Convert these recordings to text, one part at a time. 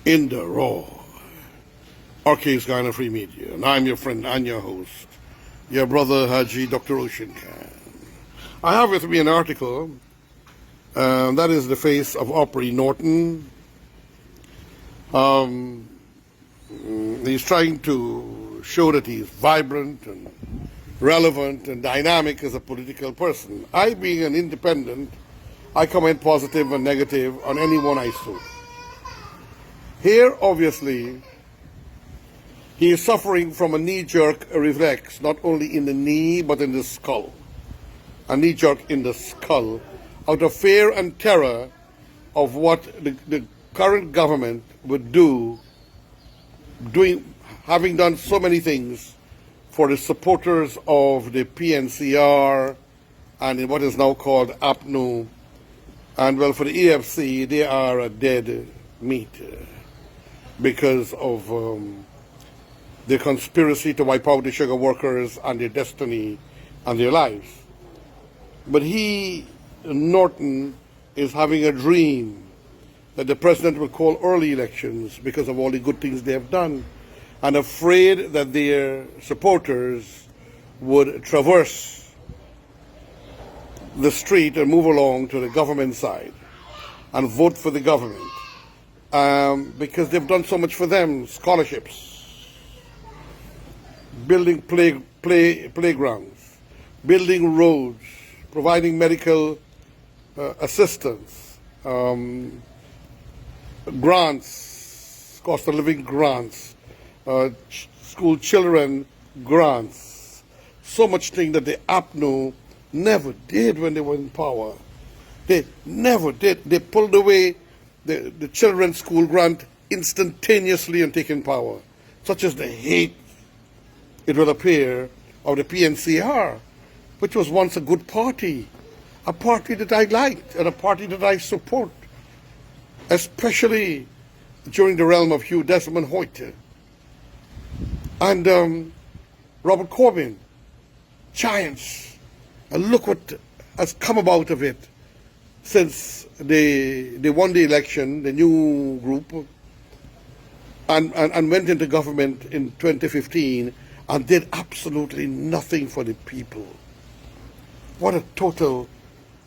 in the raw. RK's Guyana Free Media, and I'm your friend and your host, your brother Hajji, Dr. Roshan. I have with me an article that is the face of AUBREY NORTON. He's trying to show that he's vibrant and relevant and dynamic as a political person. I, being an independent, I comment positive and negative on anyone I suit. Here, obviously, he is suffering from a knee-jerk reflex, not only in the knee, but in the skull. A knee-jerk in the skull, out of fear and terror of what the current government would do, having done so many things for the supporters of the PNCR and in what is now called APNU. And well, for the EFC, they are a dead meat because of the conspiracy to wipe out the sugar workers and their destiny and their lives. But he, Norton, is having a dream that the president will call early elections because of all the good things they have done, and afraid that their supporters would traverse the street and move along to the government side and vote for the government because they've done so much for them: scholarships, building playgrounds, building roads, providing medical assistance, grants, cost of living grants, school children grants, so much thing that the APNU never did when they were in power. They never did. They pulled away the children's school grant instantaneously and taken power, such as the hate, it will appear, of the PNCR, which was once a good party, a party that I liked and a party that I support, especially during the realm of Hugh Desmond Hoyt and Robert Corbyn, giants. And look what has come about of it since they won the election, the new group, and went into government in 2015 and did absolutely nothing for the people. What a total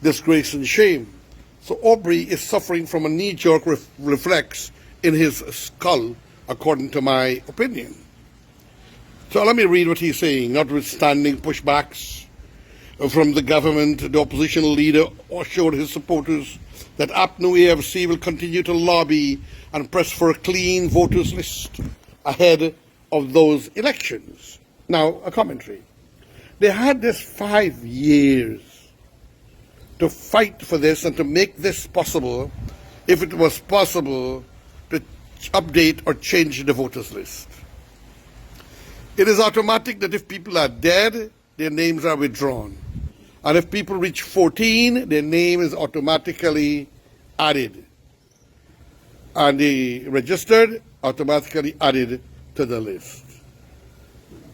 disgrace and shame. So AUBREY is suffering from a knee-jerk reflex in his skull, according to my opinion. So let me read what he's saying. Notwithstanding pushbacks from the government, the opposition leader assured his supporters that APNU AFC will continue to lobby and press for a clean voters list ahead of those elections. Now, a commentary. They had this 5 years to fight for this and to make this possible, if it was possible, to update or change the voters list. It is automatic that if people are dead, their names are withdrawn. And if people reach 14, their name is automatically added. And the registered, automatically added to the list.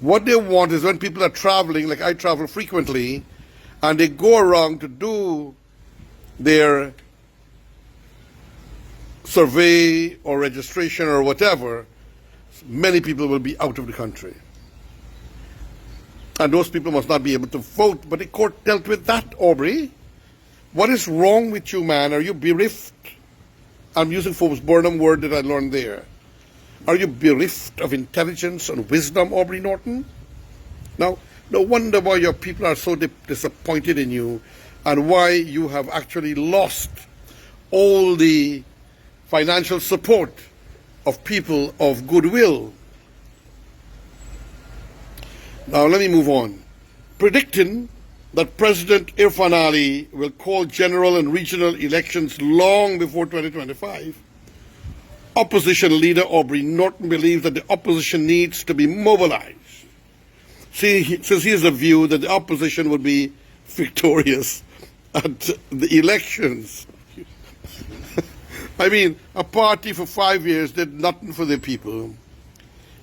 What they want is when people are traveling, like I travel frequently, and they go around to do their survey or registration or whatever, many people will be out of the country. And those people must not be able to vote. But the court dealt with that, AUBREY. What is wrong with you, man? Are you bereft? I'm using Forbes Burnham word that I learned there. Are you bereft of intelligence and wisdom, AUBREY Norton? Now, no wonder why your people are so disappointed in you and why you have actually lost all the financial support of people of goodwill. Now, let me move on. Predicting that President Irfan Ali will call general and regional elections long before 2025, opposition leader AUBREY Norton believes that the opposition needs to be mobilized. Since he has a view that the opposition would be victorious at the elections. I mean, a party for 5 years did nothing for the people.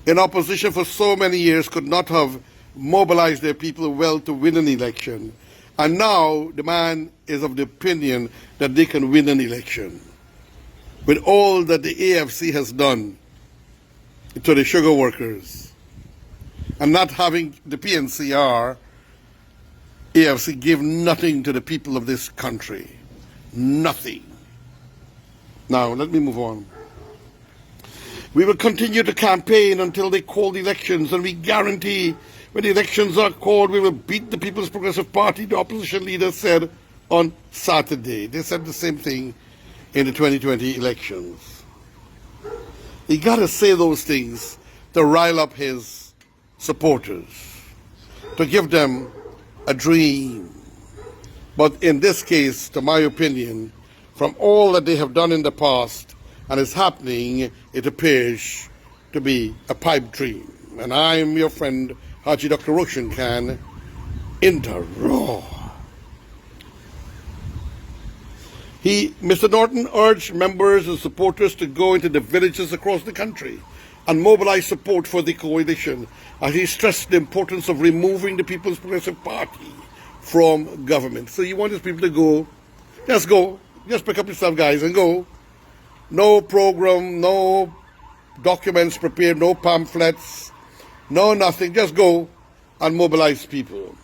In opposition for so many years could not have mobilized their people well to win an election. And now the man is of the opinion that they can win an election. with all that the AFC has done to the sugar workers, and not having the PNCR, AFC gave nothing to the people of this country. Nothing. Now, let me move on. We will continue to campaign until they call the elections, and we guarantee when the elections are called, we will beat the People's Progressive Party, the opposition leader said on Saturday. They said the same thing in the 2020 elections. He got to say those things to rile up his supporters, to give them a dream. But in this case, to my opinion, from all that they have done in the past and is happening, it appears to be a pipe dream. And I am your friend, Hajji Dr. Roshan Khan, Inter Raw. Mr. Norton urged members and supporters to go into the villages across the country and mobilize support for the coalition, as he stressed the importance of removing the People's Progressive Party from government. So you want these people to go, just pick up yourself, guys, and go. No program, no documents prepared, no pamphlets, no nothing, just go and mobilize people.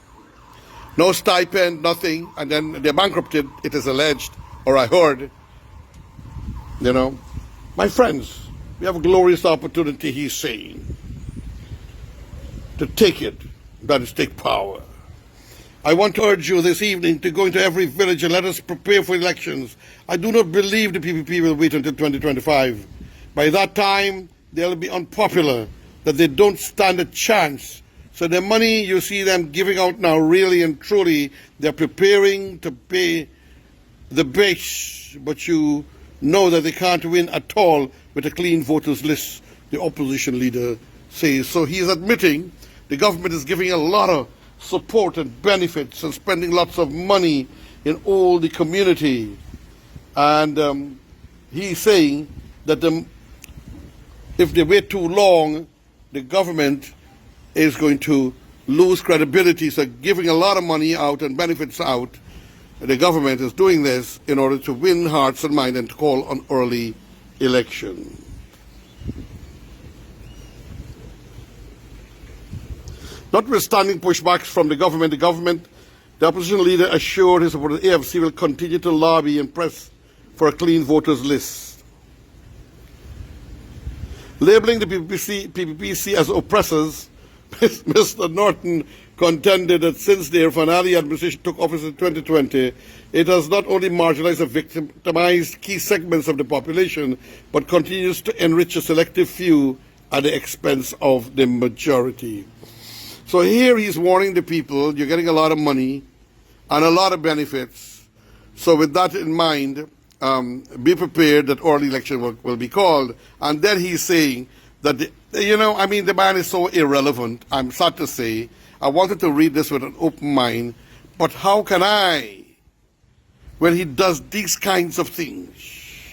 No stipend, nothing, and then they're bankrupted, it is alleged, or I heard. You know, my friends, we have a glorious opportunity, he's saying, to take it, that is, take power. I want to urge you this evening to go into every village and let us prepare for elections. I do not believe the PPP will wait until 2025. By that time, they'll be unpopular, that they don't stand a chance. So the money you see them giving out now, really and truly, they're preparing to pay the base, but you know that they can't win at all with a clean voters list, the opposition leader says. So he is admitting the government is giving a lot of support and benefits and spending lots of money in all the community. And he's saying that if they wait too long, the government is going to lose credibility. So giving a lot of money out and benefits out, the government is doing this in order to win hearts and minds and to call an early election. Notwithstanding pushbacks from the government, the opposition leader assured his supporters the AFC will continue to lobby and press for a clean voters list. Labeling the PPPC as oppressors, Mr. Norton contended that since the Irfan administration took office in 2020, it has not only marginalized and victimized key segments of the population, but continues to enrich a selective few at the expense of the majority. So here he's warning the people, you're getting a lot of money and a lot of benefits. So with that in mind, be prepared that early election will be called. And then he's saying that, the man is so irrelevant, I'm sad to say. I wanted to read this with an open mind, but how can I, when he does these kinds of things,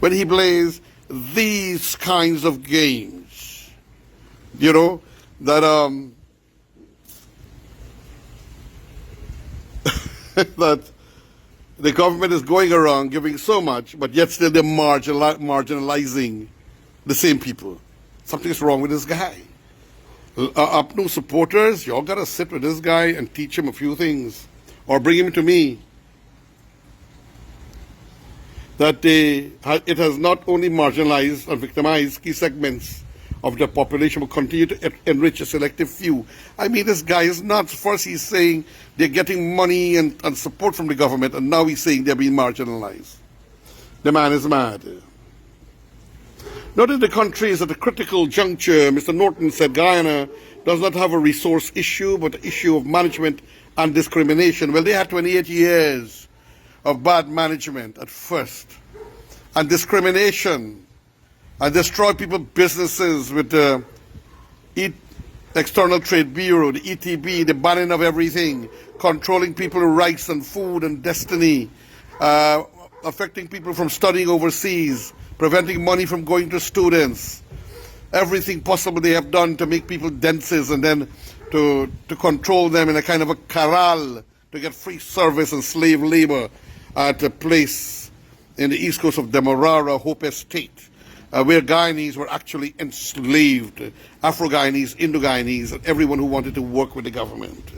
when he plays these kinds of games, that that the government is going around giving so much, but yet still they're marginalizing the same people. Something's wrong with this guy. UPNU supporters, y'all got to sit with this guy and teach him a few things, or bring him to me. That it has not only marginalized and victimized key segments of the population, but continue to enrich a selective few. I mean, this guy is nuts. First he's saying they're getting money and support from the government, and now he's saying they're being marginalized. The man is mad. Noting the country is at a critical juncture, Mr. Norton said Guyana does not have a resource issue, but an issue of management and discrimination. Well, they had 28 years of bad management at first, and discrimination, and destroy people's businesses with the External Trade Bureau, the ETB, the banning of everything, controlling people's rights and food and destiny, affecting people from studying overseas, preventing money from going to students, everything possible they have done to make people denses and then to control them in a kind of a corral to get free service and slave labor at a place in the east coast of Demerara, Hope Estate, where Guyanese were actually enslaved, Afro-Guyanese, Indo-Guyanese, and everyone who wanted to work with the government.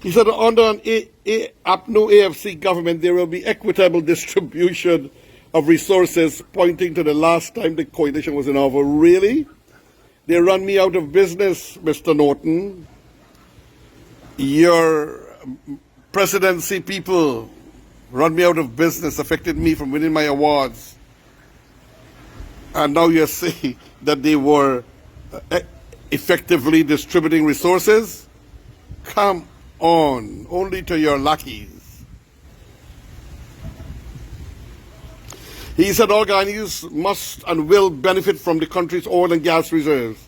He said under an APNO AFC government, there will be equitable distribution of resources, pointing to the last time the coalition was in office. Really? They run me out of business, Mr. Norton. Your presidency people run me out of business, affected me from winning my awards. And now you're saying that they were effectively distributing resources? Come on, only to your lackeys. He said all Guyanese must and will benefit from the country's oil and gas reserves,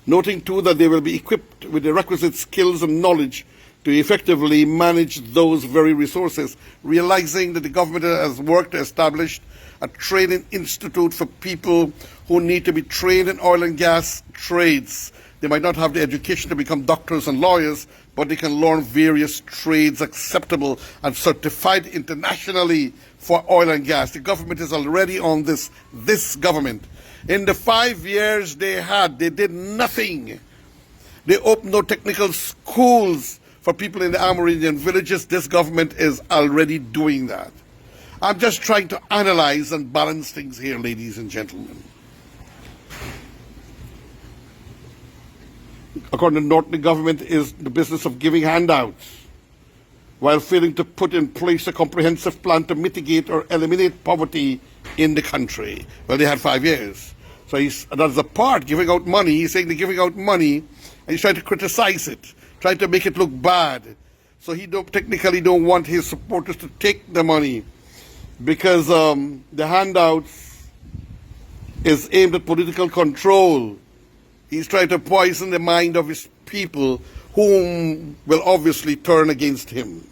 noting too that they will be equipped with the requisite skills and knowledge to effectively manage those very resources, realizing that the government has worked to establish a training institute for people who need to be trained in oil and gas trades. They might not have the education to become doctors and lawyers, but they can learn various trades acceptable and certified internationally for oil and gas. The government is already on this government. In the 5 years they did nothing. They opened no technical schools for people in the Amerindian villages. This government is already doing that. I'm just trying to analyze and balance things here, ladies and gentlemen. According to Norton, the government is in the business of giving handouts while failing to put in place a comprehensive plan to mitigate or eliminate poverty in the country. Well, they had 5 years. So that's a part, giving out money. He's saying they're giving out money, and he's trying to criticize it, trying to make it look bad. So he technically don't want his supporters to take the money, because the handouts is aimed at political control. He's trying to poison the mind of his people, whom will obviously turn against him.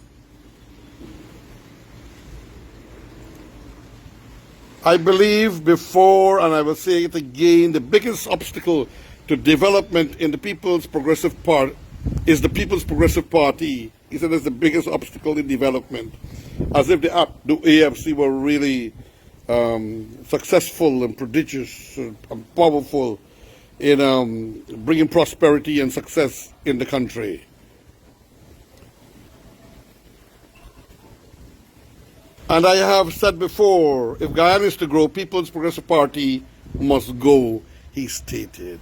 I believe before, and I will say it again, the biggest obstacle to development in the People's Progressive Party is the People's Progressive Party. He said it's the biggest obstacle in development, as if the AFC were really successful and prodigious and powerful in bringing prosperity and success in the country. And I have said before, if Guyana is to grow, People's Progressive Party must go, he stated.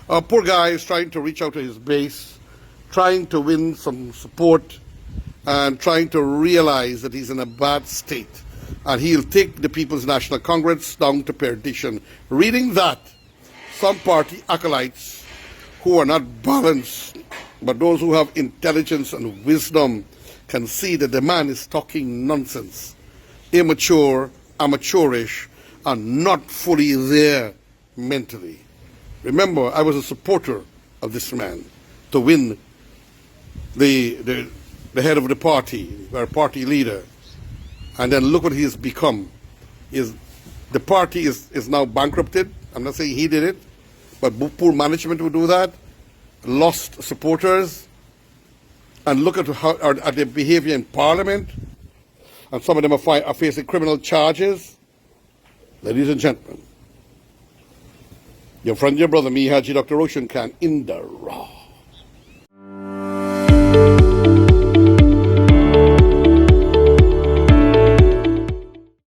Poor guy is trying to reach out to his base, trying to win some support, and trying to realize that he's in a bad state. And he'll take the People's National Congress down to perdition. Reading that, some party acolytes who are not balanced, but those who have intelligence and wisdom, can see that the man is talking nonsense, immature, amateurish, and not fully there mentally. Remember, I was a supporter of this man to win the head of the party, our party leader. And then look what he has become. The party is now bankrupted. I'm not saying he did it, but poor management would do that. Lost supporters. And look at their behavior in Parliament. And some of them are facing criminal charges. Ladies and gentlemen, your friend, your brother, me, Hajji, Dr. Roshan, in the raw.